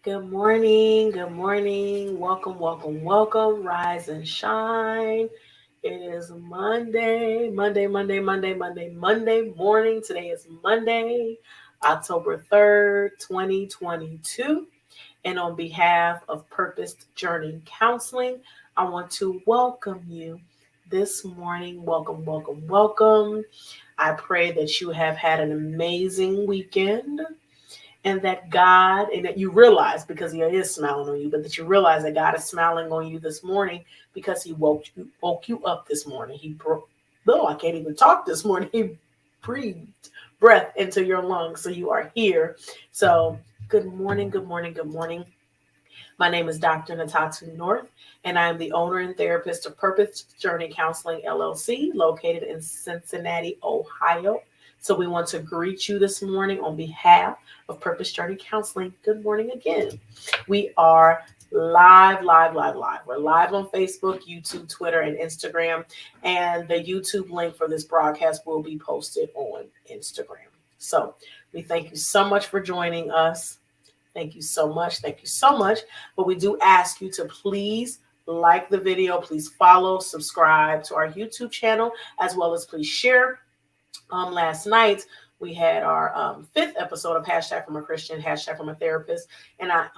Good morning. Good morning. Welcome, welcome, welcome. Rise and shine. It is Monday morning. Today is Monday, October 3rd, 2022. And on behalf of Purposed Journey Counseling, I want to welcome you this morning. Welcome, welcome, welcome. I pray that you have had an amazing weekend, and that God, and that you realize, because He is smiling on you, but that you realize that God is smiling on you this morning because He woke you up this morning. I can't even talk this morning. He breathed breath into your lungs, so you are here. So good morning, good morning, good morning. My name is Dr. Natatu North, and I am the owner and therapist of Purpose Journey Counseling, LLC, located in Cincinnati, Ohio. So we want to greet you this morning on behalf of Purpose Journey Counseling. Good morning again. We are live. We're live on Facebook, YouTube, Twitter, and Instagram. And the YouTube link for this broadcast will be posted on Instagram. So we thank you so much for joining us. Thank you so much. Thank you so much. But we do ask you to please like the video. Please follow, subscribe to our YouTube channel, as well as please share. Last night, we had our fifth episode of Hashtag from a Christian, Hashtag from a Therapist. And I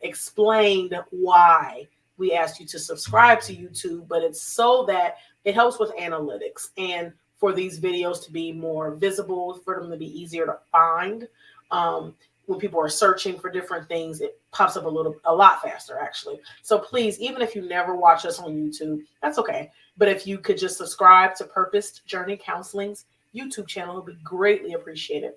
explained why we asked you to subscribe to YouTube, but it's so that it helps with analytics and for these videos to be more visible, for them to be easier to find. When people are searching for different things, it pops up a lot faster, actually. So please, even if you never watch us on YouTube, that's okay. But if you could just subscribe to Purpose Journey Counseling's YouTube channel, it would be greatly appreciated.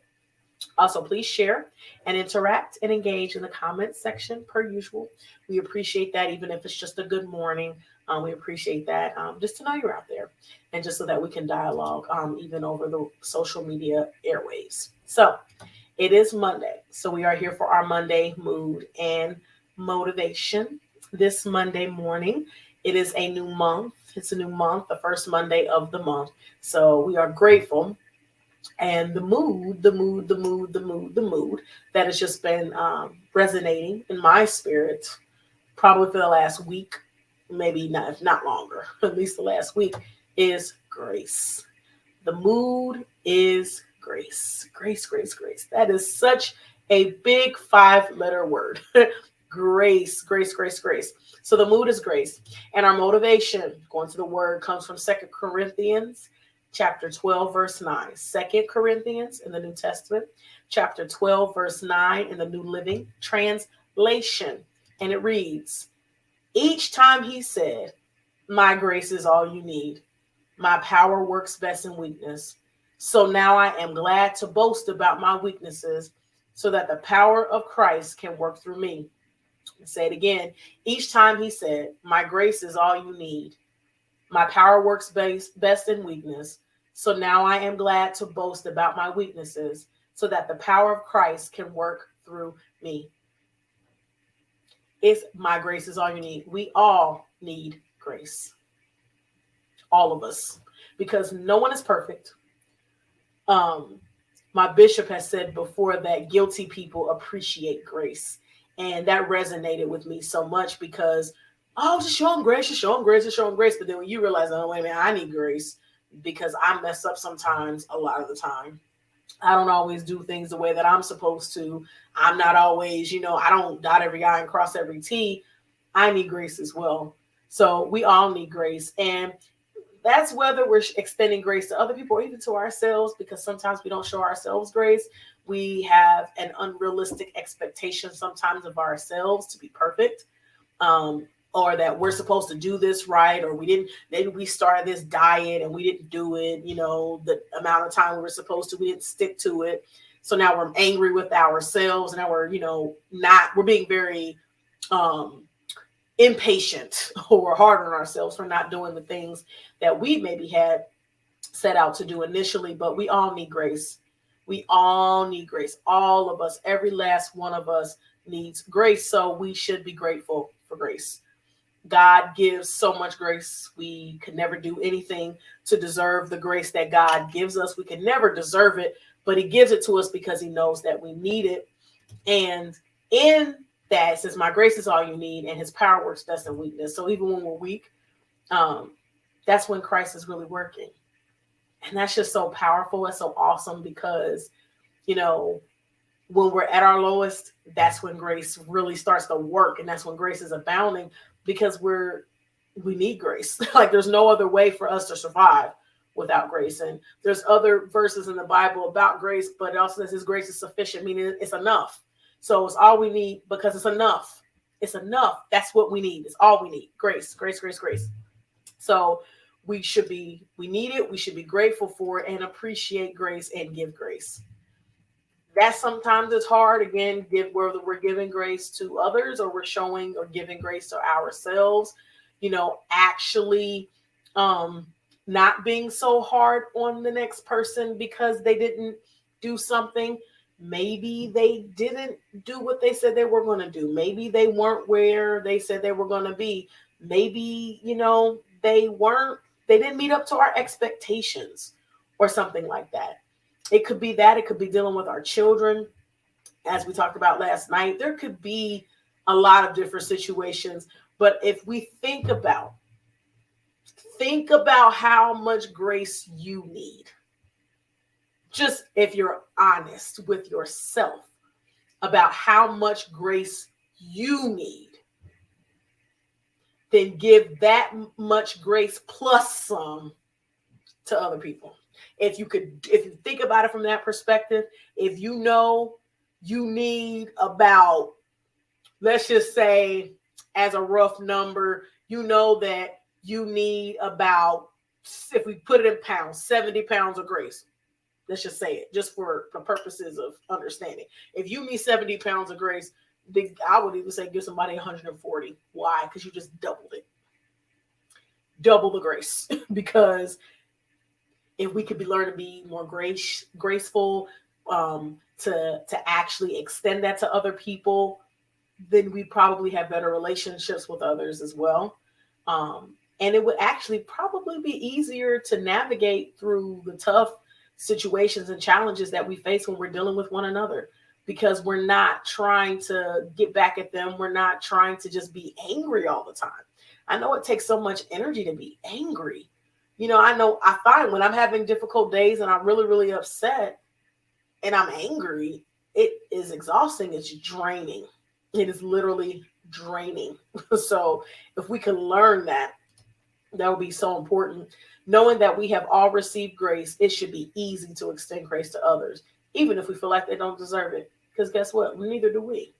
Also, please share and interact and engage in the comments section per usual. We appreciate that, even if it's just a good morning. We appreciate that, just to know you're out there, and just so that we can dialogue even over the social media airwaves. So it is Monday, so we are here for our Monday mood and motivation. This Monday morning, it is a new month. It's a new month, the first Monday of the month. So we are grateful. And the mood that has just been resonating in my spirit, probably for the last week, maybe not, if not longer, at least the last week, is grace. The mood is grace. Grace. That is such a big 5-letter word. Grace. So the mood is grace. And our motivation, going to the word, comes from 2 Corinthians chapter 12, verse 9. 2 Corinthians in the New Testament, chapter 12, verse 9 in the New Living Translation. And it reads, each time he said, my grace is all you need. My power works best in weakness. So now I am glad to boast about my weaknesses so that the power of Christ can work through me. I'll say it again. Each time he said, my grace is all you need. My power works best in weakness. So now I am glad to boast about my weaknesses so that the power of Christ can work through me. It's my grace is all you need. We all need grace. All of us. Because no one is perfect. My bishop has said before that guilty people appreciate grace. And that resonated with me so much because, just show them grace, just show them grace, just show them grace. But then when you realize, oh, wait a minute, I need grace because I mess up sometimes, a lot of the time. I don't always do things the way that I'm supposed to. I'm not always, I don't dot every I and cross every T. I need grace as well. So we all need grace. And that's whether we're extending grace to other people or even to ourselves, because sometimes we don't show ourselves grace. We have an unrealistic expectation sometimes of ourselves to be perfect. Or that we're supposed to do this right, or maybe we started this diet and we didn't do it, the amount of time we were supposed to, we didn't stick to it. So now we're angry with ourselves, and now we're being very impatient or hard on ourselves for not doing the things that we maybe had set out to do initially. But we all need grace. We all need grace. All of us, every last one of us needs grace. So we should be grateful for grace. God gives so much grace. We could never do anything to deserve the grace that God gives us. We can never deserve it, but he gives it to us because he knows that we need it. And in that, it says, my grace is all you need, and his power works best in weakness. So even when we're weak, that's when Christ is really working. And that's just so powerful. It's so awesome because, when we're at our lowest, that's when grace really starts to work. And that's when grace is abounding, because we need grace. Like there's no other way for us to survive without grace. And there's other verses in the Bible about grace, but it also says his grace is sufficient, meaning it's enough. So it's all we need because it's enough. It's enough. That's what we need. It's all we need. Grace, grace, grace, grace. So we need it. We should be grateful for it and appreciate grace and give grace. That sometimes is hard. Again, whether we're giving grace to others or we're showing or giving grace to ourselves, actually not being so hard on the next person because they didn't do something. Maybe they didn't do what they said they were going to do. Maybe they weren't where they said they were going to be. Maybe, they didn't meet up to our expectations or something like that. It could be that. It could be dealing with our children, as we talked about last night. There could be a lot of different situations. But if we think about how much grace you need, just if you're honest with yourself about how much grace you need, then give that much grace plus some to other people. If you think about it from that perspective, if you need about, let's just say as a rough number, that you need about, if we put it in pounds, 70 pounds of grace. Let's just say it, just for the purposes of understanding. If you need 70 pounds of grace, I would even say give somebody 140. Why? Because you just doubled it. Double the grace. Because if we could learn to be more graceful, to actually extend that to other people, then we probably have better relationships with others as well. And it would actually probably be easier to navigate through the tough situations and challenges that we face when we're dealing with one another, because we're not trying to get back at them. We're not trying to just be angry all the time. I know it takes so much energy to be angry. I find when I'm having difficult days and I'm really, really upset and I'm angry, it is exhausting. It's draining. It is literally draining. So if we can learn that would be so important. Knowing that we have all received grace, it should be easy to extend grace to others, even if we feel like they don't deserve it. Because guess what? Neither do we.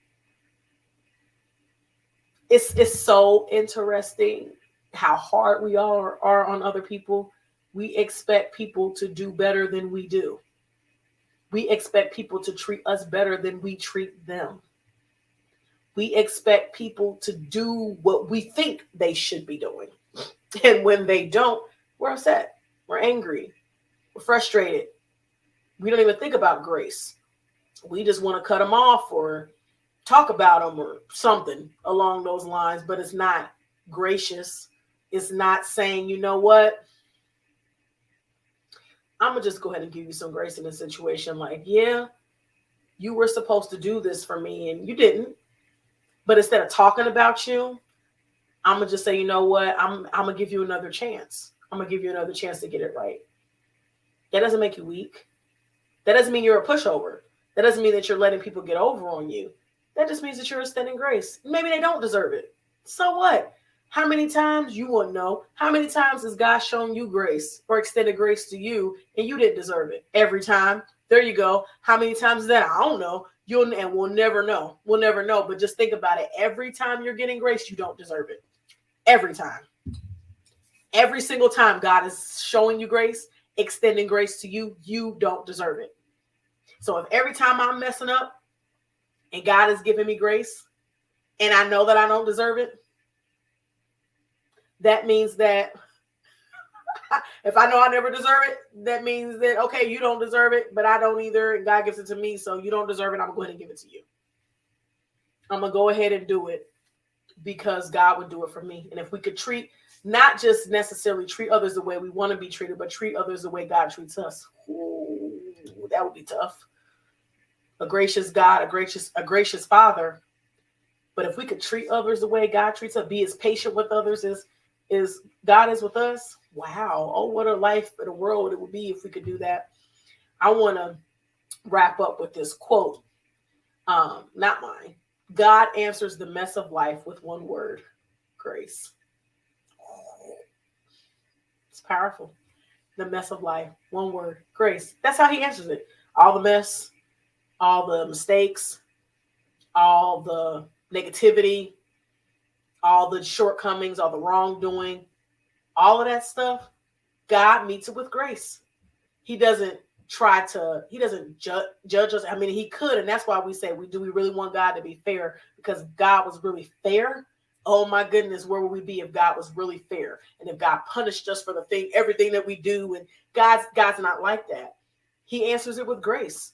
It's so interesting how hard we are on other people. We expect people to do better than we do. We expect people to treat us better than we treat them. We expect people to do what we think they should be doing. And when they don't, we're upset. We're angry. We're frustrated. We don't even think about grace. We just want to cut them off or talk about them or something along those lines, but it's not gracious. It's not saying, you know what? I'm going to just go ahead and give you some grace in this situation. Like, yeah, you were supposed to do this for me and you didn't. But instead of talking about you, I'm going to just say, you know what? I'm going to give you another chance. I'm going to give you another chance to get it right. That doesn't make you weak. That doesn't mean you're a pushover. That doesn't mean that you're letting people get over on you. That just means that you're extending grace. Maybe they don't deserve it. So what? How many times, you wouldn't know, how many times has God shown you grace or extended grace to you and you didn't deserve it? Every time. There you go. How many times is that? I don't know. We'll never know. We'll never know. But just think about it. Every time you're getting grace, you don't deserve it. Every time. Every single time God is showing you grace, extending grace to you, you don't deserve it. So if every time I'm messing up and God is giving me grace and I know that I don't deserve it, that means that if I know I never deserve it, that means that, okay, you don't deserve it, but I don't either. And God gives it to me. So you don't deserve it. I'm going to go ahead and give it to you. I'm going to go ahead and do it because God would do it for me. And if we could not just necessarily treat others the way we want to be treated, but treat others the way God treats us. Ooh, that would be tough. A gracious God, a gracious Father. But if we could treat others the way God treats us, be as patient with others as God is with us. Wow. Oh, what a life in a world it would be if we could do that. I want to wrap up with this quote. Not mine. God answers the mess of life with one word: grace. It's powerful. The mess of life, one word: grace. That's how he answers it. All the mess, all the mistakes, all the negativity, all the shortcomings, all the wrongdoing, all of that stuff, God meets it with grace. He doesn't judge us. I mean, he could, and that's why we say, do we really want God to be fair? Because if God was really fair, oh my goodness, where would we be if God was really fair? And if God punished us for everything that we do, and God's not like that. He answers it with grace.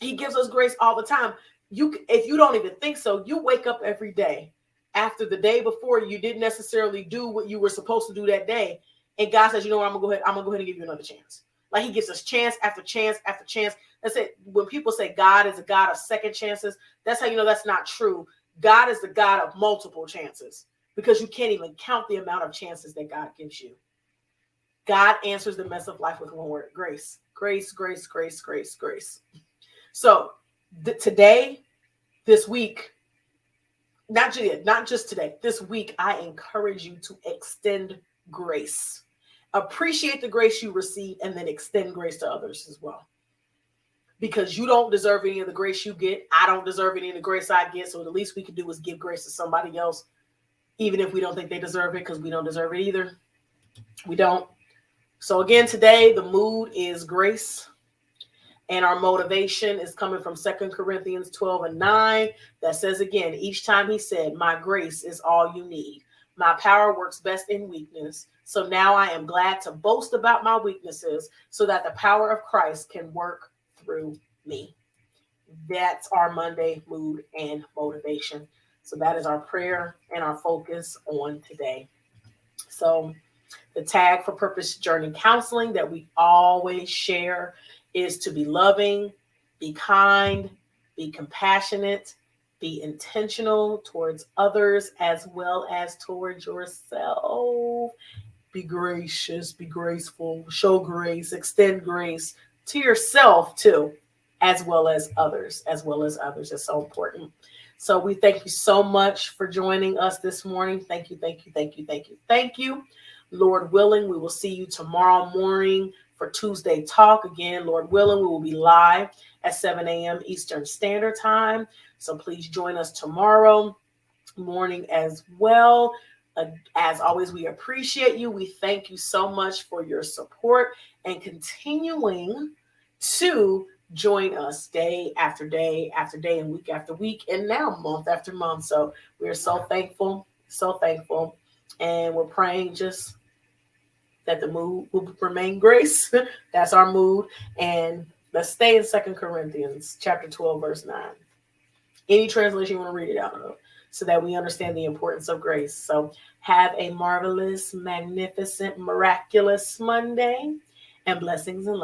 He gives us grace all the time. If you don't even think so, you wake up every day after the day before you didn't necessarily do what you were supposed to do that day. And God says, you know what, I'm going to go ahead and give you another chance. Like he gives us chance after chance after chance. That's it. When people say God is a God of second chances, that's how you know that's not true. God is the God of multiple chances, because you can't even count the amount of chances that God gives you. God answers the mess of life with one word: grace. Grace, grace, grace, grace, grace. So today, this week, not just today, this week, I encourage you to extend grace. Appreciate the grace you receive and then extend grace to others as well. Because you don't deserve any of the grace you get. I don't deserve any of the grace I get. So the least we can do is give grace to somebody else, even if we don't think they deserve it, because we don't deserve it either. We don't. So again, today, the mood is grace. And our motivation is coming from 2 Corinthians 12:9. That says, again, each time he said, my grace is all you need. My power works best in weakness. So now I am glad to boast about my weaknesses so that the power of Christ can work through me. That's our Monday mood and motivation. So that is our prayer and our focus on today. So the tag for Purpose Journey Counseling that we always share is to be loving, be kind, be compassionate, be intentional towards others as well as towards yourself. Be gracious, be graceful, show grace, extend grace to yourself too, as well as others. It's so important. So we thank you so much for joining us this morning. Thank you, thank you, thank you, thank you, thank you. Lord willing, we will see you tomorrow morning for Tuesday Talk. Again, Lord willing, we will be live at 7 a.m. Eastern Standard Time. So please join us tomorrow morning as well. As always, we appreciate you. We thank you so much for your support and continuing to join us day after day after day and week after week and now month after month. So we're so thankful, and we're praying just that the mood will remain grace. That's our mood. And let's stay in 2 Corinthians chapter 12, verse 9. Any translation you want to read it out of, so that we understand the importance of grace. So have a marvelous, magnificent, miraculous Monday, and blessings and love.